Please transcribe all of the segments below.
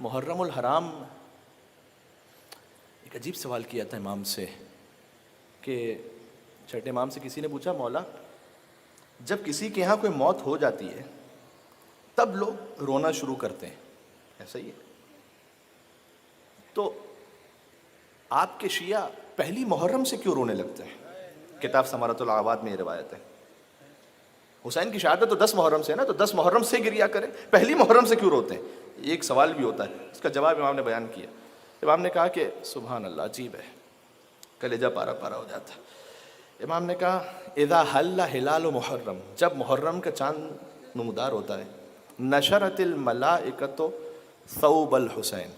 محرم الحرام ایک عجیب سوال کیا تھا امام سے کہ چھٹے امام سے کسی نے پوچھا مولا جب کسی کے یہاں کوئی موت ہو جاتی ہے تب لوگ رونا شروع کرتے ہیں، ایسا ہی ہے؟ تو آپ کے شیعہ پہلی محرم سے کیوں رونے لگتے ہیں؟ کتاب ثمرۃ الاعواد میں یہ روایت ہے۔ حسین کی شہادت تو 10 محرم سے ہے نا، تو 10 محرم سے گریا کریں، پہلی محرم سے کیوں روتے ہیں؟ ایک سوال بھی ہوتا ہے، اس کا جواب امام نے بیان کیا۔ امام نے کہا کہ سبحان اللہ، عجیب ہے، کلیجہ پارا پارا ہو جاتا۔ امام نے کہا اذا حل ہلال محرم، جب محرم کا چاند نمودار ہوتا ہے، نشرت الملائکۃ ثوب الحسین،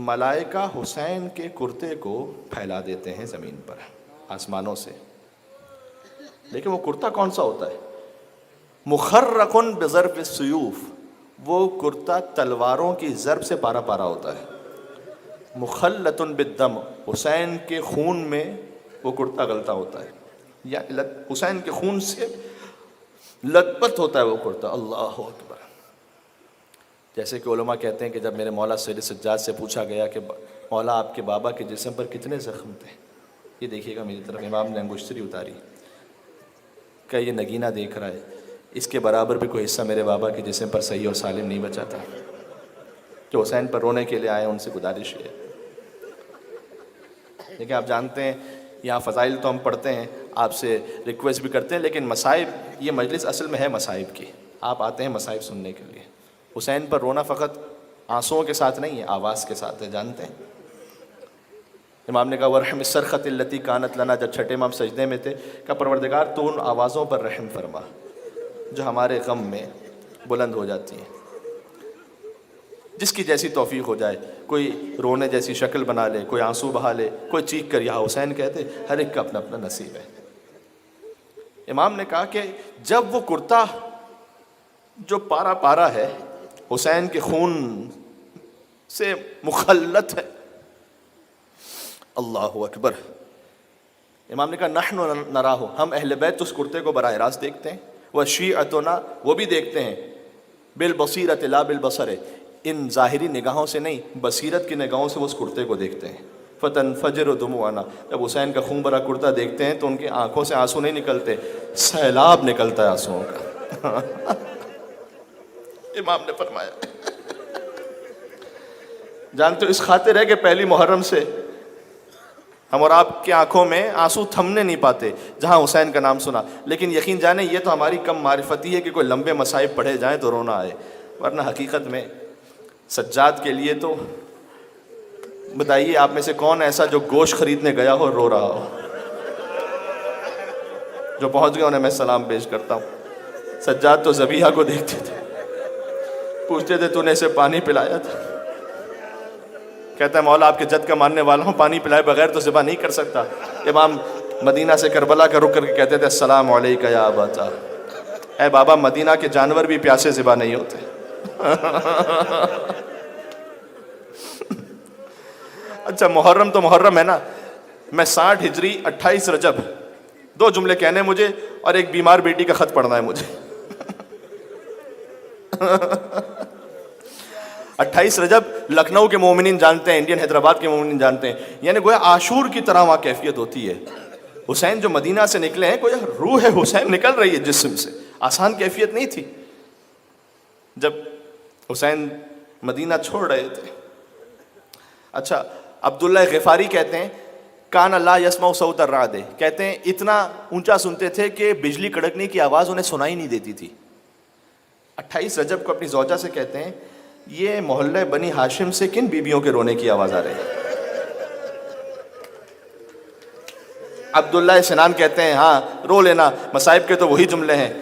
ملائکہ حسین کے کرتے کو پھیلا دیتے ہیں زمین پر آسمانوں سے۔ لیکن وہ کرتا کون سا ہوتا ہے؟ مخرق بضرب السیوف، وہ کرتا تلواروں کی ضرب سے پارا پارا ہوتا ہے۔ مخلط بالدم، حسین کے خون میں وہ کرتا غلطہ ہوتا ہے، یا حسین کے خون سے لت پت ہوتا ہے وہ کرتا۔ اللہ اکبر۔ جیسے کہ علماء کہتے ہیں کہ جب میرے مولا سید سجاد سے پوچھا گیا کہ مولا آپ کے بابا کے جسم پر کتنے زخم تھے، یہ دیکھیے گا میری طرف، امام نے انگشتری اتاری کہ یہ نگینہ دیکھ رہا ہے، اس کے برابر بھی کوئی حصہ میرے بابا کے جسم پر صحیح اور سالم نہیں بچا تھا۔ جو حسین پر رونے کے لیے آئے ان سے گزارش ہے، لیکن آپ جانتے ہیں یہاں فضائل تو ہم پڑھتے ہیں، آپ سے ریکویسٹ بھی کرتے ہیں، لیکن مصائب، یہ مجلس اصل میں ہے مصائب کی، آپ آتے ہیں مصائب سننے کے لیے۔ حسین پر رونا فقط آنسوؤں کے ساتھ نہیں ہے، آواز کے ساتھ ہے، جانتے ہیں۔ امام نے کہا ورحم الصرخۃ التی کانت لنا، جب چھٹے امام سجدے میں تھے، کہ پروردگار تو ان آوازوں پر رحم فرما جو ہمارے غم میں بلند ہو جاتی ہیں۔ جس کی جیسی توفیق ہو جائے، کوئی رونے جیسی شکل بنا لے، کوئی آنسو بہا لے، کوئی چیخ کر یا حسین کہتے، ہر ایک کا اپنا اپنا نصیب ہے۔ امام نے کہا کہ جب وہ کرتا جو پارا پارا ہے، حسین کے خون سے مخلط ہے، اللہ اکبر، امام نے کہا نحن نراہ، ہم اہل بیت اس کرتے کو براہ راست دیکھتے ہیں، وشیعتنا، وہ بھی دیکھتے ہیں، بالبصیرۃ لا بالبصر، ان ظاہری نگاہوں سے نہیں، بصیرت کی نگاہوں سے وہ اس کرتے کو دیکھتے ہیں۔ فتنفجر دموعنا، جب حسین کا خون بھرا کرتا دیکھتے ہیں تو ان کی آنکھوں سے آنسو نہیں نکلتے، سیلاب نکلتا ہے آنسوؤں کا۔ امام نے فرمایا، جانتے ہو اس خاطر ہے کہ پہلی محرم سے ہم اور آپ کی آنکھوں میں آنسو تھمنے نہیں پاتے جہاں حسین کا نام سنا، لیکن یقین جانیں یہ تو ہماری کم معرفتی ہے کہ کوئی لمبے مصائب پڑھے جائیں تو رونا آئے، ورنہ حقیقت میں سجاد کے لیے تو بتائیے آپ میں سے کون ایسا جو گوشت خریدنے گیا ہو رو رہا ہو؟ جو پہنچ گئے انہیں میں سلام پیش کرتا ہوں۔ سجاد تو ذبیحہ کو دیکھتے تھے، پوچھتے تھے تو نے اسے پانی پلایا تھا؟ کہتا ہے مولا آپ کے جد کا ماننے والا ہوں، پانی پلائے بغیر تو ذبح نہیں کر سکتا۔ امام مدینہ سے کربلا کا رک کر کے کہتے تھے السلام علیکہ یا ابا، اے بابا مدینہ کے جانور بھی پیاسے ذبح نہیں ہوتے۔ اچھا محرم تو محرم ہے نا، میں 60 ہجری 28 رجب 2 جملے کہنے مجھے، اور ایک بیمار بیٹی کا خط پڑھنا ہے مجھے۔ 28 رجب لکھنؤ کے مومنین جانتے ہیں، انڈین حیدرآباد کے مومنین جانتے ہیں، یعنی گویا عاشور کی طرح وہاں کیفیت ہوتی ہے۔ حسین جو مدینہ سے نکلے ہیں، گویا روح حسین نکل رہی ہے جسم سے، آسان کیفیت نہیں تھی۔ جب حسین مدینہ چھوڑ رہے تھے، اچھا عبداللہ غفاری کہتے ہیں کان لا یسمع صوت الرعد، کہتے ہیں اتنا اونچا سنتے تھے کہ بجلی کڑکنے کی آواز انہیں سنائی نہیں دیتی تھی۔ 28 رجب کو اپنی زوجہ سے کہتے ہیں یہ محلہ بنی ہاشم سے کن بیویوں کے رونے کی آواز آ رہی ہے؟ عبداللہ سنان کہتے ہیں ہاں رو لینا، مصائب کے تو وہی جملے ہیں،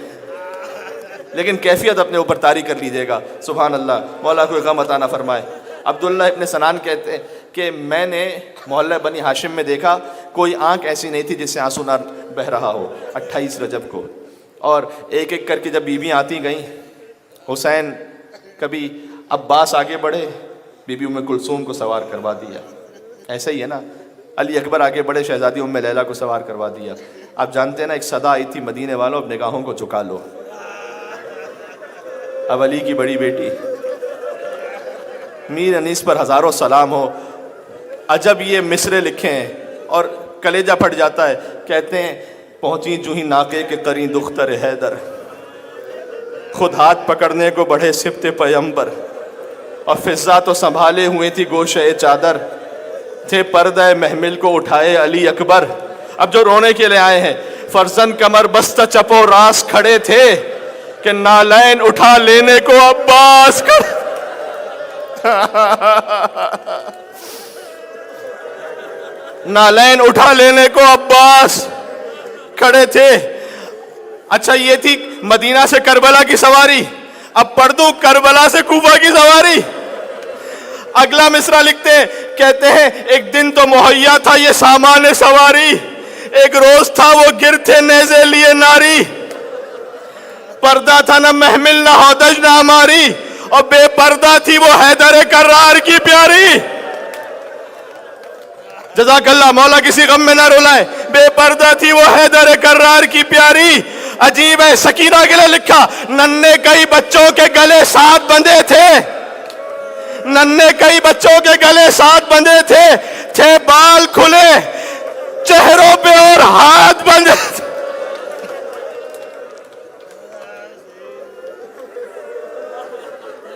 لیکن کیفیت اپنے اوپر طاری کر لیجیے گا۔ سبحان اللہ، مولا کوئی غم عطا نہ فرمائے۔ عبداللہ ابن سنان کہتے ہیں کہ میں نے محلہ بنی ہاشم میں دیکھا کوئی آنکھ ایسی نہیں تھی جس سے آنسو نہ بہہ رہا ہو 28 رجب کو، اور ایک ایک کر کے جب بیویاں آتی گئیں، حسین کبھی عباس آگے بڑھے، بی بی ام کلثوم کو سوار کروا دیا، ایسا ہی ہے نا، علی اکبر آگے بڑھے، شہزادی ام لیلہ کو سوار کروا دیا۔ آپ جانتے ہیں نا ایک صدا آئی تھی مدینے والوں اب نگاہوں کو جھکا لو، اب علی کی بڑی بیٹی میر انیس پر ہزاروں سلام ہو. عجب یہ مصرے لکھے ہیں اور کلیجہ پھٹ جاتا ہے. کہتے ہیں پہنچی جو ہی ناقے کے قریں دختر حیدر، خود ہاتھ پکڑنے کو بڑھے سبت پیمبر، اور فضا تو سنبھالے ہوئے تھی گوشے چادر، تھے پردہ محمل کو اٹھائے علی اکبر. اب جو رونے کے لیے آئے ہیں، فرزن کمر بستہ چپو راس کھڑے تھے کہ نالین اٹھا لینے کو عباس نالین اٹھا لینے کو عباس کھڑے تھے. اچھا یہ تھی مدینہ سے کربلا کی سواری، اب پڑھ دوں کربلا سے کوفہ کی سواری. اگلا مصرع لکھتے ہیں، کہتے ہیں ایک دن تو مہیا تھا یہ سامان سواری، ایک روز تھا وہ گر تھے نیزے لیے ناری، پردہ تھا نہ محمل نہ ہودج نہ ہماری، اور بے پردہ تھی وہ حیدر کرار کی پیاری. جزاک اللہ، مولا کسی غم میں نہ رولائے. بے پردہ تھی وہ حیدر کرار کی پیاری. عجیب ہے، سکینہ کے لیے لکھا، ننھے کئی بچوں کے گلے ساتھ بندھے تھے، ننھے کئی بچوں کے گلے ساتھ بندھے تھے بال کھلے چہروں پہ اور ہاتھ بندھے تھے.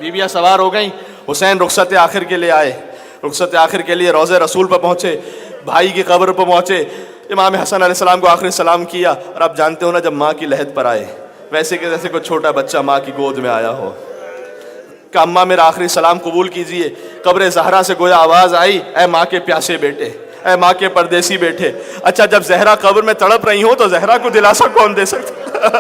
بیویاں سوار ہو گئیں. حسین رخصت آخر کے لیے آئے، رخصت آخر کے لیے روضہ رسول پر پہنچے، بھائی کی قبر پر پہنچے، امام حسن علیہ السلام کو آخری سلام کیا. اور آپ جانتے ہو نا، جب ماں کی لحد پر آئے ویسے کہ جیسے کوئی چھوٹا بچہ ماں کی گود میں آیا ہو، کہ اماں میرا آخری سلام قبول کیجئے. قبر زہرا سے گویا آواز آئی، اے ماں کے پیاسے بیٹے، اے ماں کے پردیسی بیٹے. اچھا جب زہرا قبر میں تڑپ رہی ہوں تو زہرا کو دلاسا کون دے سکتا؟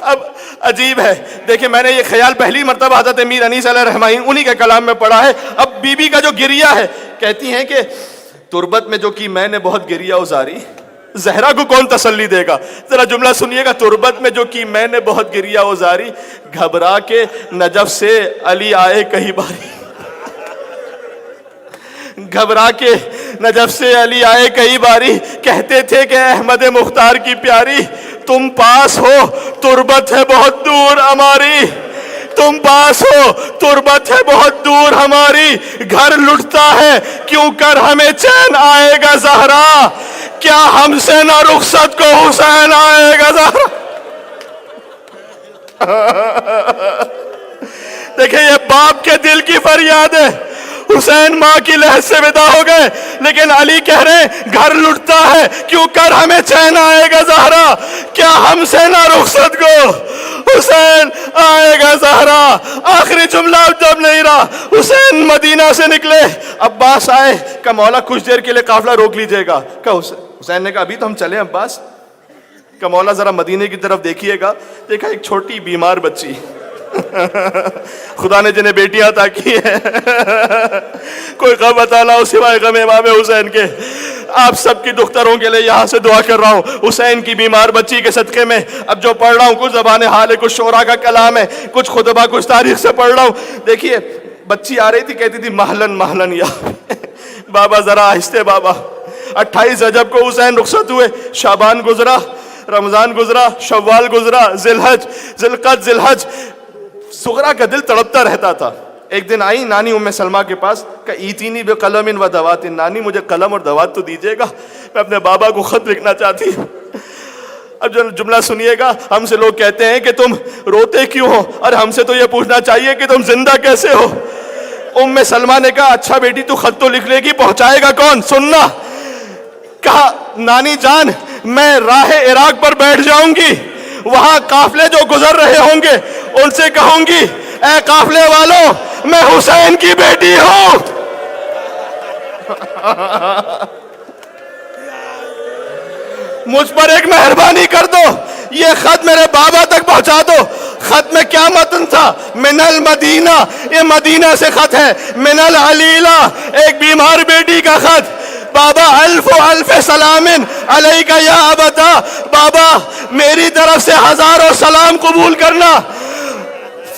اب عجیب ہے، دیکھیں میں نے یہ خیال پہلی مرتبہ حضرت میر انیس علیہ رحمہ انہی کے کلام میں پڑھا ہے. اب بی بی کا جو گریہ ہے، کہتی ہیں کہ تربت میں جو کی میں نے بہت گریہ ازاری، زہرا کو کون تسلی دے گا؟ ذرا جملہ سنیے گا، تربت میں جو کی میں نے بہت گریہ ازاری، گھبرا کے نجف سے علی آئے کئی باری، گھبرا کے نجف سے علی آئے کئی باری، کہتے تھے کہ احمد مختار کی پیاری، تم پاس ہو تربت ہے بہت دور ہماری، تم پاس ہو تربت ہے بہت دور ہماری، گھر لٹتا ہے کیوں کر ہمیں چین آئے گا زہرا، کیا ہم سے نہ رخصت کو حسین آئے گا زہرا. دیکھیں یہ باپ کے دل کی فریاد ہے. حسین ماں کی لحد سے ودا ہو گئے، لیکن علی کہہ رہے ہیں گھر لٹتا ہے کیوں کر ہمیں چین آئے گا زہرا، کیا ہم سے نہ رخصت کو حسین آئے گا زہرا. آخری جملہ جب نہیں رہا، حسین مدینہ سے نکلے، عباس آئے کہ مولا کچھ دیر کے لیے قافلہ روک لیجئے گا. کہ حسین نے کہا ابھی تو ہم چلیں عباس. کہ مولا ذرا مدینے کی طرف دیکھیے گا. دیکھا ایک چھوٹی بیمار بچی، خدا نے جنہیں بیٹیاں عطا کی ہیں، کوئی غم عطا نہ ہو سوائے غم امام حسین کے. آپ سب کی دختروں کے لیے یہاں سے دعا کر رہا ہوں، حسین کی بیمار بچی کے صدقے میں. اب جو پڑھ رہا ہوں کچھ زبان حال ہے، کچھ شعرا کا کلام ہے، کچھ خطبہ، کچھ تاریخ سے پڑھ رہا ہوں. دیکھیے بچی آ رہی تھی، کہتی تھی محلن محلن یا بابا ذرا آہستہ بابا. 28 رجب کو حسین رخصت ہوئے، شعبان گزرا، رمضان گزرا، شوال گزرا، ذی الحج، ذی القعدہ، ذی الحج. سغرا کا دل تڑپتا رہتا تھا. ایک دن آئی نانی ام سلمہ کے پاس کہ ایتینی بقلم و دوات، نانی مجھے قلم اور دوات تو دیجیے گا، میں اپنے بابا کو خط لکھنا چاہتی ہوں. اب جو جملہ سنیے گا، ہم سے لوگ کہتے ہیں کہ تم روتے کیوں ہو، اور ہم سے تو یہ پوچھنا چاہیے کہ تم زندہ کیسے ہو. ام سلمہ نے کہا اچھا بیٹی تو خط تو لکھ لے گی، پہنچائے گا کون؟ سننا. کہا نانی جان میں راہ عراق پر بیٹھ جاؤں گی، وہاں قافلے جو گزر رہے ہوں گے ان سے کہوں گی اے قافلے والوں میں حسین کی بیٹی ہوں. مجھ پر ایک مہربانی کر دو، یہ خط میرے بابا تک پہنچا دو. خط میں کیا متن تھا؟ من المدینہ، یہ مدینہ سے خط ہے. من العلیلہ، ایک بیمار بیٹی کا خط. بابا الف و الف سلام علیکہ یا ابتا، بابا میری طرف سے ہزاروں سلام قبول کرنا.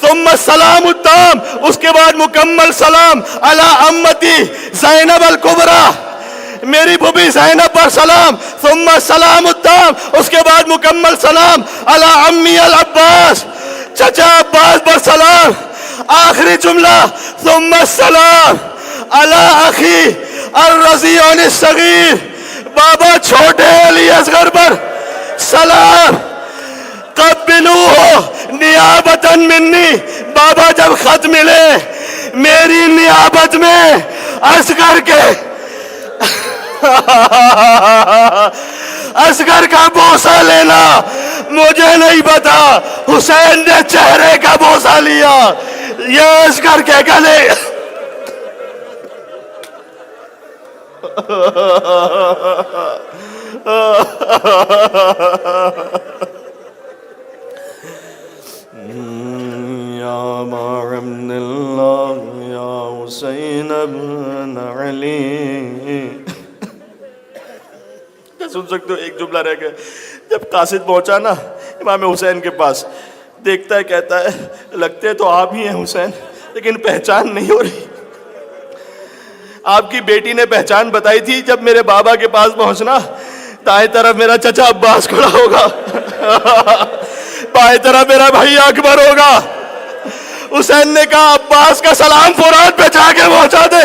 ثم السلام التام، اس کے بعد مکمل سلام علی امتی زینب الکبریٰ، میری بھوبی زینب پر سلام. ثم السلام التام، اس کے بعد مکمل سلام علی امی العباس، چچا عباس پر سلام. آخری جملہ ثم السلام علی اخی الرضیع الصغیر، بابا چھوٹے علی اصغر پر سلام، قبلوہ نیابتا منی، بابا جب خط ملے میری نیابت میں اصغر کے اصغر کا بوسہ لینا، مجھے نہیں پتا حسین نے چہرے کا بوسہ لیا یا اصغر کے گلے. یا ابا عبد اللہ یا حسین ابن علی. سن سکتے ہو ایک جملہ رہ گیا. جب قاصد پہنچا نا امام حسین کے پاس، دیکھتا ہے کہتا ہے لگتے تو آپ ہی ہیں حسین، لیکن پہچان نہیں ہو رہی. آپ کی بیٹی نے پہچان بتائی تھی. جب میرے بابا کے پاس پہنچنا، دائیں طرف میرا چچا عباس کھڑا ہوگا، بائیں طرف میرا بھائی اکبر ہوگا. حسین نے کہا عباس کا سلام فرات پہ جا کے پہنچا دے.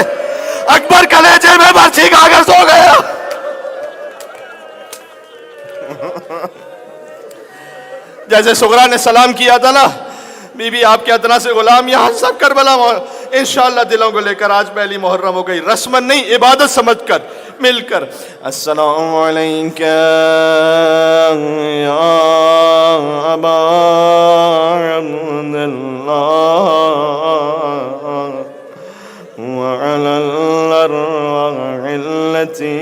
اکبر کلیجے میں برچھی کھا سو گیا. جیسے سغرا نے سلام کیا تھا نا، بی بی آپ کے ادنا سے غلام یہاں سب کربلا انشاءاللہ دلوں کو لے کر آج پہلی محرم ہو گئی، رسمن نہیں عبادت سمجھ کر مل کر السلام علیکم یا ابا عبد اللہ وعلی الارواح التي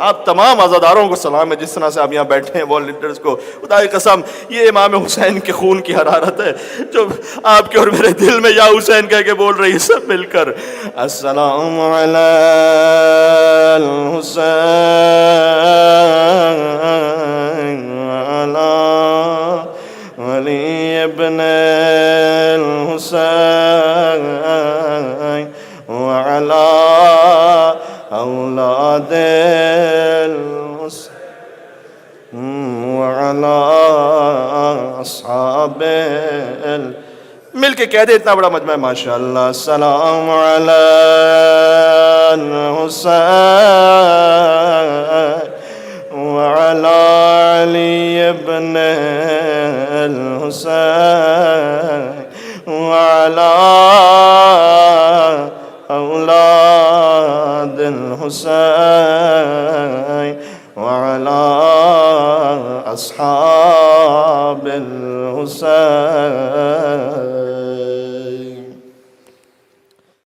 آپ تمام عزاداروں کو سلام ہے جس طرح سے آپ یہاں بیٹھے ہیں، والنٹیئرز کو. خدا کی قسم یہ امام حسین کے خون کی حرارت ہے جو آپ کے اور میرے دل میں یا حسین کہہ کے بول رہی ہے. سب مل کر السلام علی الحسین علی ابن الحسین وعلى أولاد وعلى أصحاب مل کے کہہ دے اتنا بڑا مجمع ہے ماشاءاللہ. السلام علی الحسین وعلى علی ابن الحسین وعلى اولاد الحسین وعلى اصحاب الحسین